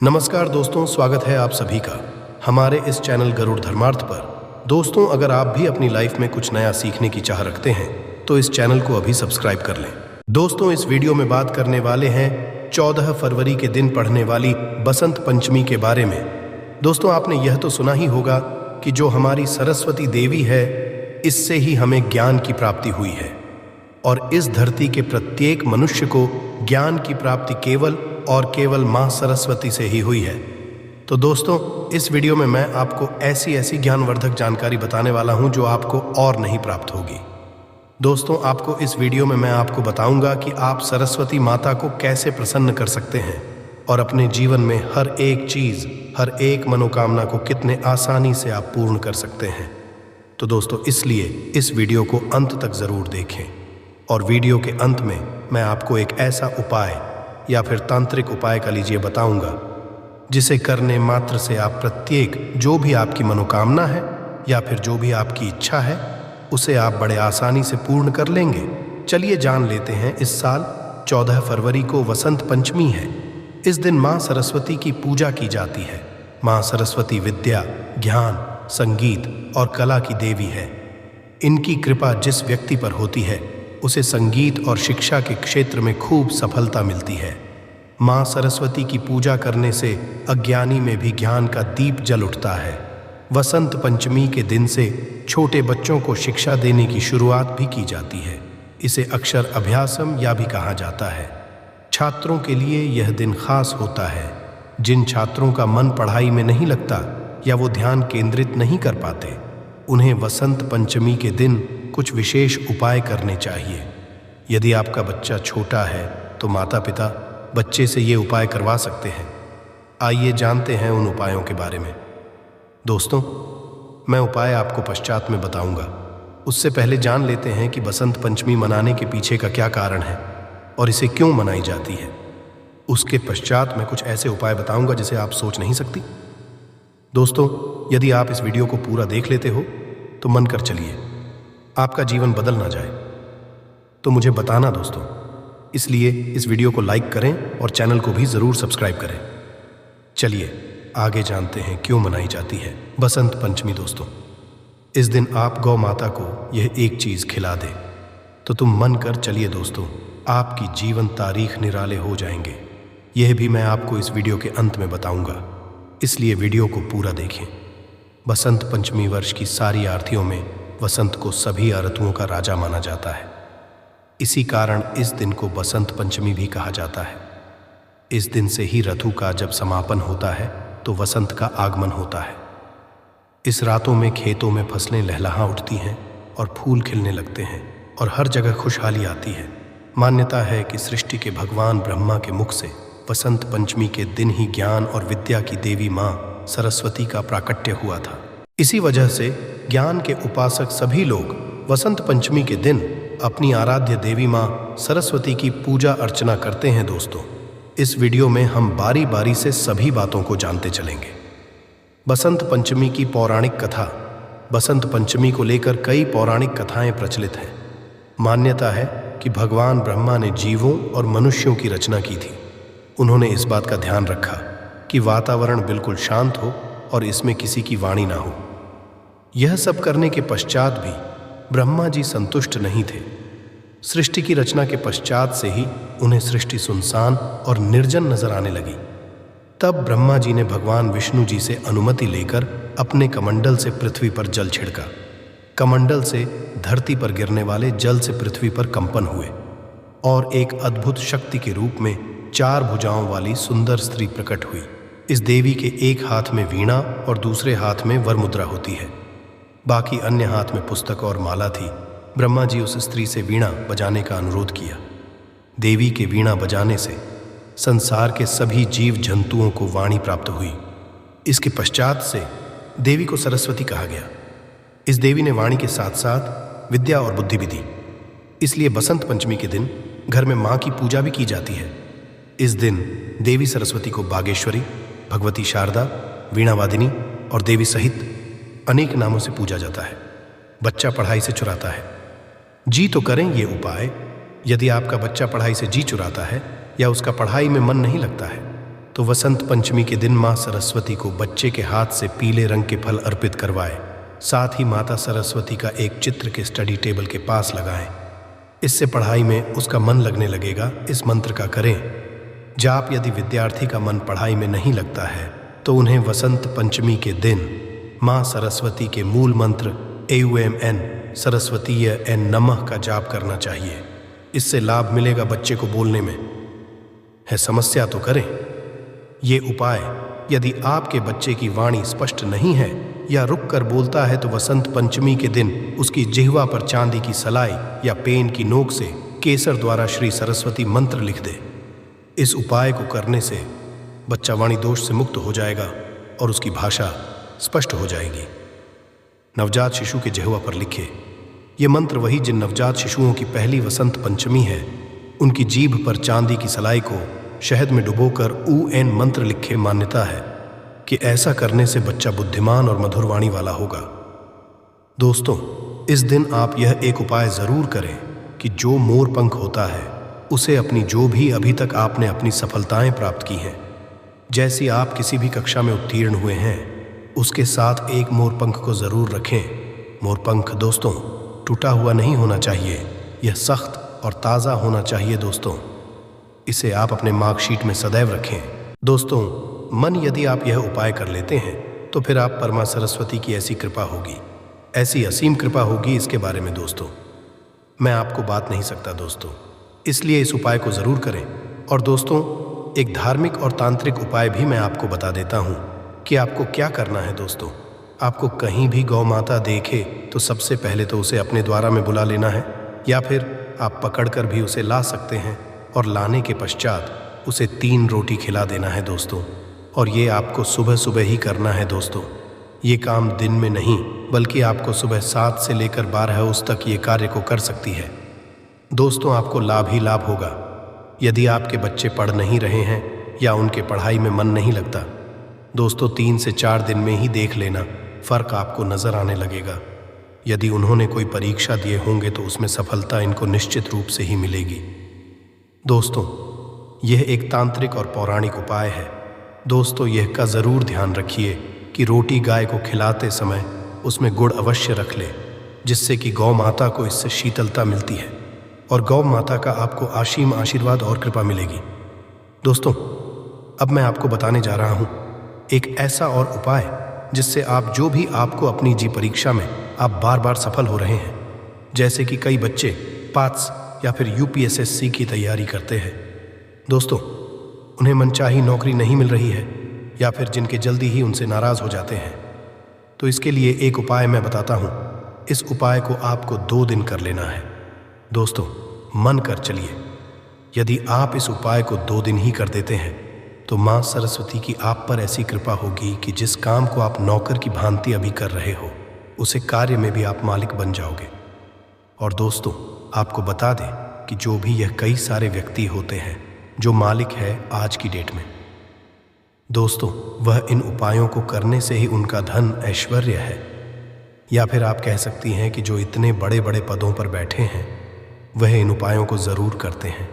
नमस्कार दोस्तों, स्वागत है आप सभी का हमारे इस चैनल गरुड़ धर्मार्थ पर। दोस्तों, अगर आप भी अपनी लाइफ में कुछ नया सीखने की चाह रखते हैं तो इस चैनल को अभी सब्सक्राइब कर लें। दोस्तों, इस वीडियो में बात करने वाले हैं 14 फरवरी के दिन पढ़ने वाली बसंत पंचमी के बारे में। दोस्तों, आपने यह तो सुना ही होगा कि जो हमारी सरस्वती देवी है, इससे ही हमें ज्ञान की प्राप्ति हुई है और इस धरती के प्रत्येक मनुष्य को ज्ञान की प्राप्ति केवल और केवल मां सरस्वती से ही हुई है। तो दोस्तों, इस वीडियो में मैं आपको ऐसी ज्ञानवर्धक जानकारी बताने वाला हूं जो आपको और नहीं प्राप्त होगी। दोस्तों, आपको इस वीडियो में मैं आपको बताऊंगा कि आप सरस्वती माता को कैसे प्रसन्न कर सकते हैं और अपने जीवन में हर एक चीज, हर एक मनोकामना को कितने आसानी से आप पूर्ण कर सकते हैं। तो दोस्तों, इसलिए इस वीडियो को अंत तक जरूर देखें और वीडियो के अंत में मैं आपको एक ऐसा उपाय या फिर तांत्रिक उपाय का लीजिए बताऊंगा जिसे करने मात्र से आप प्रत्येक जो भी आपकी मनोकामना है या फिर जो भी आपकी इच्छा है उसे आप बड़े आसानी से पूर्ण कर लेंगे। चलिए जान लेते हैं। इस साल 14 फरवरी को वसंत पंचमी है। इस दिन मां सरस्वती की पूजा की जाती है। मां सरस्वती विद्या, ज्ञान, संगीत और कला की देवी है। इनकी कृपा जिस व्यक्ति पर होती है उसे संगीत और शिक्षा के क्षेत्र में खूब सफलता मिलती है। मां सरस्वती की पूजा करने से अज्ञानी में भी ज्ञान का दीप जल उठता है। वसंत पंचमी के दिन से छोटे बच्चों को शिक्षा देने की शुरुआत भी की जाती है। इसे अक्षर अभ्यासम या भी कहा जाता है। छात्रों के लिए यह दिन खास होता है। जिन छात्रों का मन पढ़ाई में नहीं लगता या वो ध्यान केंद्रित नहीं कर पाते, उन्हें वसंत पंचमी के दिन कुछ विशेष उपाय करने चाहिए। यदि आपका बच्चा छोटा है तो माता पिता बच्चे से ये उपाय करवा सकते हैं। आइए जानते हैं उन उपायों के बारे में। दोस्तों, मैं उपाय आपको पश्चात में बताऊंगा। उससे पहले जान लेते हैं कि बसंत पंचमी मनाने के पीछे का क्या कारण है और इसे क्यों मनाई जाती है। उसके पश्चात मैं कुछ ऐसे उपाय बताऊंगा जिसे आप सोच नहीं सकती। दोस्तों, यदि आप इस वीडियो को पूरा देख लेते हो तो मन कर चलिए, आपका जीवन बदल ना जाए तो मुझे बताना दोस्तों। इसलिए इस वीडियो को लाइक करें और चैनल को भी ज़रूर सब्सक्राइब करें। चलिए आगे जानते हैं क्यों मनाई जाती है बसंत पंचमी। दोस्तों, इस दिन आप गौ माता को यह एक चीज़ खिला दें तो तुम मन कर चलिए दोस्तों, आपकी जीवन तारीख निराले हो जाएंगे। यह भी मैं आपको इस वीडियो के अंत में बताऊंगा, इसलिए वीडियो को पूरा देखें। बसंत पंचमी वर्ष की सारी आरतियों में वसंत को सभी ऋतुओं का राजा माना जाता है। इसी कारण इस दिन को बसंत पंचमी भी कहा जाता है। इस दिन से ही ऋतु का जब समापन होता है तो वसंत का आगमन होता है। इस रातों में खेतों में फसलें लहलहा उठती हैं और फूल खिलने लगते हैं और हर जगह खुशहाली आती है। मान्यता है कि सृष्टि के भगवान ब्रह्मा के मुख से वसंत पंचमी के दिन ही ज्ञान और विद्या की देवी मां सरस्वती का प्राकट्य हुआ था। इसी वजह से ज्ञान के उपासक सभी लोग वसंत पंचमी के दिन अपनी आराध्य देवी मां सरस्वती की पूजा अर्चना करते हैं। दोस्तों, इस वीडियो में हम बारी बारी से सभी बातों को जानते चलेंगे। बसंत पंचमी की पौराणिक कथा। बसंत पंचमी को लेकर कई पौराणिक कथाएं प्रचलित हैं। मान्यता है कि भगवान ब्रह्मा ने जीवों और मनुष्यों की रचना की थी। उन्होंने इस बात का ध्यान रखा कि वातावरण बिल्कुल शांत हो और इसमें किसी की वाणी ना हो। यह सब करने के पश्चात भी ब्रह्मा जी संतुष्ट नहीं थे। सृष्टि की रचना के पश्चात से ही उन्हें सृष्टि सुनसान और निर्जन नजर आने लगी। तब ब्रह्मा जी ने भगवान विष्णु जी से अनुमति लेकर अपने कमंडल से पृथ्वी पर जल छिड़का। कमंडल से धरती पर गिरने वाले जल से पृथ्वी पर कंपन हुए और एक अद्भुत शक्ति के रूप में 4 भुजाओं वाली सुंदर स्त्री प्रकट हुई। इस देवी के एक हाथ में वीणा और दूसरे हाथ में वरमुद्रा होती है। बाकी अन्य हाथ में पुस्तक और माला थी। ब्रह्मा जी उस स्त्री से वीणा बजाने का अनुरोध किया। देवी के वीणा बजाने से संसार के सभी जीव जंतुओं को वाणी प्राप्त हुई। इसके पश्चात से देवी को सरस्वती कहा गया। इस देवी ने वाणी के साथ साथ विद्या और बुद्धि भी दी। इसलिए बसंत पंचमी के दिन घर में माँ की पूजा भी की जाती है। इस दिन देवी सरस्वती को बागेश्वरी, भगवती शारदा, वीणावादिनी और देवी सहित अनेक नामों से पूजा जाता है। बच्चा पढ़ाई से चुराता है, जी तो करें ये उपाय। यदि आपका बच्चा पढ़ाई से जी चुराता है या उसका पढ़ाई में मन नहीं लगता है तो वसंत पंचमी के दिन माँ सरस्वती को बच्चे के हाथ से पीले रंग के फल अर्पित करवाएं। साथ ही माता सरस्वती का एक चित्र के स्टडी टेबल के पास लगाएं। इससे पढ़ाई में उसका मन लगने लगेगा। इस मंत्र का करें जाप। यदि विद्यार्थी का मन पढ़ाई में नहीं लगता है तो उन्हें वसंत पंचमी के दिन माँ सरस्वती के मूल मंत्र AUMN सरस्वतीय एन नमः का जाप करना चाहिए। इससे लाभ मिलेगा बच्चे को बोलने में। है समस्या तो करें ये उपाय। यदि आपके बच्चे की वाणी स्पष्ट नहीं है या रुक कर बोलता है तो वसंत पंचमी के दिन उसकी जिह्वा पर चांदी की सलाई या पेन की नोक से केसर द्वारा श्री सरस्वती मंत्र लिख दे। इस उपाय को करने से बच्चा वाणी दोष से मुक्त हो जाएगा और उसकी भाषा स्पष्ट हो जाएगी। नवजात शिशु के जिह्वा पर लिखे। ये मंत्र वही जिन नवजात शिशुओं की पहली वसंत पंचमी है उनकी जीभ पर चांदी की सलाई को शहद में डुबोकर UN मंत्र लिखे। मान्यता है कि ऐसा करने से बच्चा बुद्धिमान और मधुर वाणी वाला होगा। दोस्तों, इस दिन आप यह एक उपाय जरूर करें कि जो मोर पंख होता है उसे अपनी जो भी अभी तक आपने अपनी सफलताएं प्राप्त की हैं, जैसी आप किसी भी कक्षा में उत्तीर्ण हुए हैं, उसके साथ एक मोरपंख को जरूर रखें। मोरपंख दोस्तों टूटा हुआ नहीं होना चाहिए, यह सख्त और ताज़ा होना चाहिए। दोस्तों, इसे आप अपने मार्कशीट में सदैव रखें। दोस्तों, मन यदि आप यह उपाय कर लेते हैं तो फिर आप परमा सरस्वती की ऐसी कृपा होगी, ऐसी असीम कृपा होगी, इसके बारे में दोस्तों मैं आपको बात नहीं सकता दोस्तों। इसलिए इस उपाय को ज़रूर करें। और दोस्तों, एक धार्मिक और तांत्रिक उपाय भी मैं आपको बता देता हूँ कि आपको क्या करना है। दोस्तों, आपको कहीं भी गौ माता देखे तो सबसे पहले तो उसे अपने द्वारा में बुला लेना है, या फिर आप पकड़कर भी उसे ला सकते हैं और लाने के पश्चात उसे 3 रोटी खिला देना है दोस्तों। और ये आपको सुबह सुबह ही करना है दोस्तों। ये काम दिन में नहीं बल्कि आपको सुबह 7 से लेकर 12 उस तक ये कार्य को कर सकती है। दोस्तों, आपको लाभ ही लाभ होगा। यदि आपके बच्चे पढ़ नहीं रहे हैं या उनके पढ़ाई में मन नहीं लगता, दोस्तों 3 से 4 दिन में ही देख लेना फ़र्क आपको नज़र आने लगेगा। यदि उन्होंने कोई परीक्षा दिए होंगे तो उसमें सफलता इनको निश्चित रूप से ही मिलेगी। दोस्तों, यह एक तांत्रिक और पौराणिक उपाय है। दोस्तों, यह का ज़रूर ध्यान रखिए कि रोटी गाय को खिलाते समय उसमें गुड़ अवश्य रख ले, जिससे कि गौ माता को इससे शीतलता मिलती है और गौ माता का आपको असीम आशीर्वाद और कृपा मिलेगी। दोस्तों, अब मैं आपको बताने जा रहा हूँ एक ऐसा और उपाय जिससे आप जो भी आपको अपनी जी परीक्षा में आप बार बार सफल हो रहे हैं, जैसे कि कई बच्चे पात्स या फिर UPSSC की तैयारी करते हैं। दोस्तों, उन्हें मनचाही नौकरी नहीं मिल रही है या फिर जिनके जल्दी ही उनसे नाराज़ हो जाते हैं, तो इसके लिए एक उपाय मैं बताता हूँ। इस उपाय को आपको 2 दिन कर लेना है। दोस्तों, मन कर चलिए, यदि आप इस उपाय को 2 दिन ही कर देते हैं तो माँ सरस्वती की आप पर ऐसी कृपा होगी कि जिस काम को आप नौकर की भांति अभी कर रहे हो उसे कार्य में भी आप मालिक बन जाओगे। और दोस्तों, आपको बता दें कि जो भी यह कई सारे व्यक्ति होते हैं जो मालिक है आज की डेट में, दोस्तों वह इन उपायों को करने से ही उनका धन ऐश्वर्य है। या फिर आप कह सकती हैं कि जो इतने बड़े बड़े पदों पर बैठे हैं वह इन उपायों को ज़रूर करते हैं।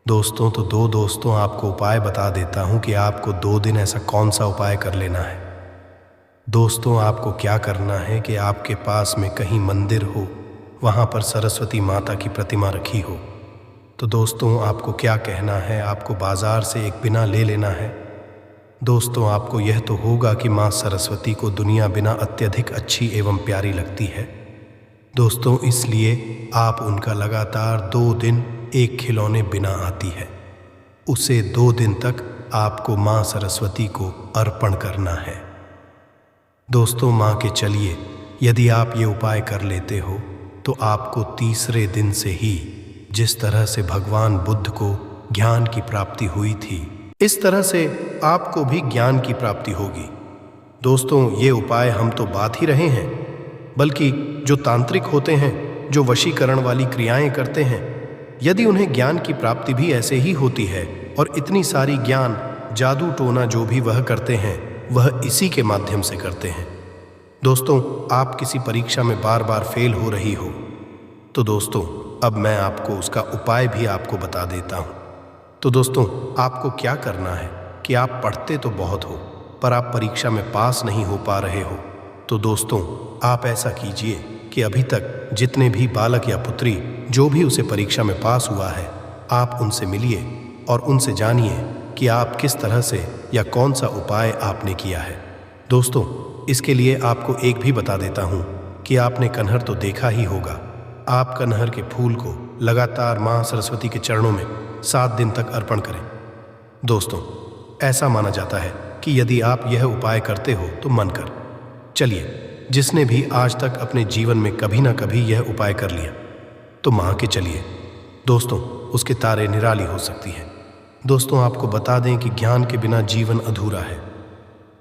दोस्तों, तो 2 दोस्तों आपको उपाय बता देता हूं कि आपको 2 दिन ऐसा कौन सा उपाय कर लेना है। दोस्तों, आपको क्या करना है कि आपके पास में कहीं मंदिर हो, वहां पर सरस्वती माता की प्रतिमा रखी हो, तो दोस्तों आपको क्या कहना है, आपको बाजार से एक बिना ले लेना है। दोस्तों, आपको यह तो होगा कि माँ सरस्वती को दुनिया बिना अत्यधिक अच्छी एवं प्यारी लगती है। दोस्तों, इसलिए आप उनका लगातार 2 दिन एक खिलौने बिना आती है, उसे 2 दिन तक आपको माँ सरस्वती को अर्पण करना है। दोस्तों, माँ के चलिए, यदि आप ये उपाय कर लेते हो तो आपको तीसरे दिन से ही जिस तरह से भगवान बुद्ध को ज्ञान की प्राप्ति हुई थी, इस तरह से आपको भी ज्ञान की प्राप्ति होगी। दोस्तों, ये उपाय हम तो बात ही रहे हैं, बल्कि जो तांत्रिक होते हैं, जो वशीकरण वाली क्रियाएं करते हैं, यदि उन्हें ज्ञान की प्राप्ति भी ऐसे ही होती है और इतनी सारी ज्ञान जादू टोना जो भी वह करते हैं वह इसी के माध्यम से करते हैं। दोस्तों, आप किसी परीक्षा में बार बार फेल हो रही हो तो दोस्तों अब मैं आपको उसका उपाय भी आपको बता देता हूँ। तो दोस्तों, आपको क्या करना है, कि आप पढ़ते तो बहुत हो पर आप परीक्षा में पास नहीं हो पा रहे हो, तो दोस्तों आप ऐसा कीजिए कि अभी तक जितने भी बालक या पुत्री जो भी उसे परीक्षा में पास हुआ है, आप उनसे मिलिए और उनसे जानिए कि आप किस तरह से या कौन सा उपाय आपने किया है। दोस्तों इसके लिए आपको एक भी बता देता हूँ कि आपने कनहर तो देखा ही होगा। आप कनहर के फूल को लगातार माँ सरस्वती के चरणों में 7 दिन तक अर्पण करें। दोस्तों ऐसा माना जाता है कि यदि आप यह उपाय करते हो तो मन कर चलिए, जिसने भी आज तक अपने जीवन में कभी ना कभी यह उपाय कर लिया तो माँ के चलिए दोस्तों, उसके तारे निराली हो सकती हैं। दोस्तों आपको बता दें कि ज्ञान के बिना जीवन अधूरा है।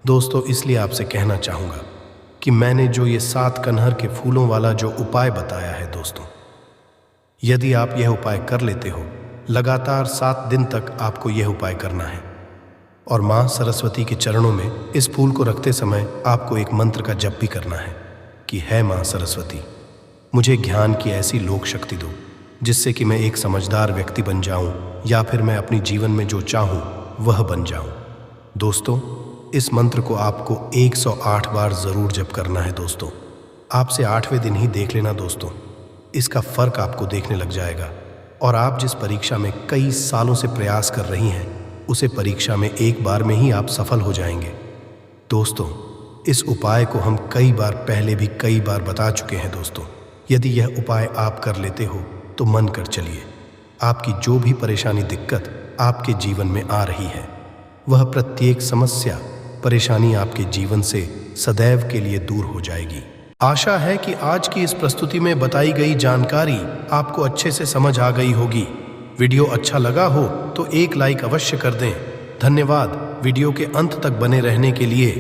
दोस्तों इसलिए आपसे कहना चाहूँगा कि मैंने जो ये 7 कनहर के फूलों वाला जो उपाय बताया है दोस्तों, यदि आप यह उपाय कर लेते हो, लगातार 7 दिन तक आपको यह उपाय करना है और माँ सरस्वती के चरणों में इस फूल को रखते समय आपको एक मंत्र का जप भी करना है कि है माँ सरस्वती, मुझे ज्ञान की ऐसी लोक शक्ति दो जिससे कि मैं एक समझदार व्यक्ति बन जाऊं या फिर मैं अपनी जीवन में जो चाहूं वह बन जाऊं। दोस्तों इस मंत्र को आपको 108 बार ज़रूर जप करना है। दोस्तों आपसे 8वें दिन ही देख लेना दोस्तों, इसका फ़र्क आपको देखने लग जाएगा और आप जिस परीक्षा में कई सालों से प्रयास कर रही हैं उसे परीक्षा में एक बार में ही आप सफल हो जाएंगे। दोस्तों इस उपाय को हम कई बार पहले भी कई बार बता चुके हैं। दोस्तों यदि यह उपाय आप कर लेते हो तो मन कर चलिए, आपकी जो भी परेशानी दिक्कत आपके जीवन में आ रही है वह प्रत्येक समस्या परेशानी आपके जीवन से सदैव के लिए दूर हो जाएगी। आशा है कि आज की इस प्रस्तुति में बताई गई जानकारी आपको अच्छे से समझ आ गई होगी। वीडियो अच्छा लगा हो तो एक लाइक अवश्य कर दें। धन्यवाद वीडियो के अंत तक बने रहने के लिए।